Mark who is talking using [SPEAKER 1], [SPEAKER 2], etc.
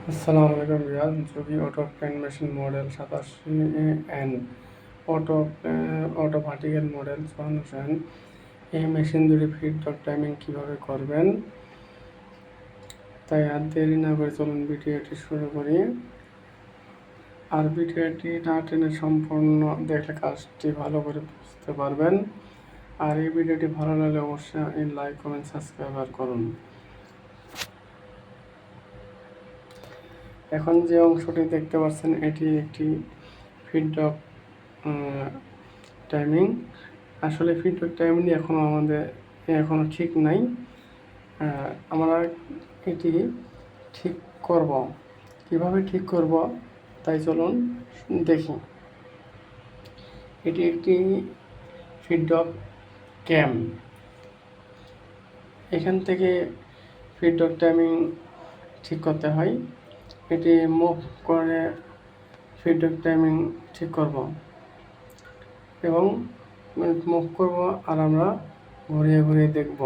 [SPEAKER 1] আসসালামু আলাইকুম Riyaz. Yogi auto plan machine model 87 auto auto vertical model 54 এই মেশিন দুটি ফিডব্যাক টাইমিং কীভাবে করবেন, তাই আর দেরি না করে চলুন ভিডিওটি শুরু করি। আর ভিডিওটি না টেনে সম্পূর্ণ দেখলে কাজটি ভালো করে বুঝতে পারবেন। আর এই ভিডিওটি ভালো লাগলে অবশ্যই লাইক, কমেন্ট, সাবস্ক্রাইব করুন। এখন যে অংশটি দেখতে পাচ্ছেন এটি একটি ফিডব্যাক টাইমিং। আসলে ফিডব্যাক টাইমিং এখনো ঠিক নাই। আমরা এটি ঠিক করব, কিভাবে ঠিক করব তাই চলুন দেখি। এটি একটি ফিডব্যাক ক্যাম। এখান থেকে ফিডব্যাক টাইমিং ঠিক করতে হয়। এটি মুভ করে ফিডব্যাক টাইমিং ঠিক করব এবং মুভ করব আর আমরা ঘুরিয়ে ঘুরিয়ে দেখব।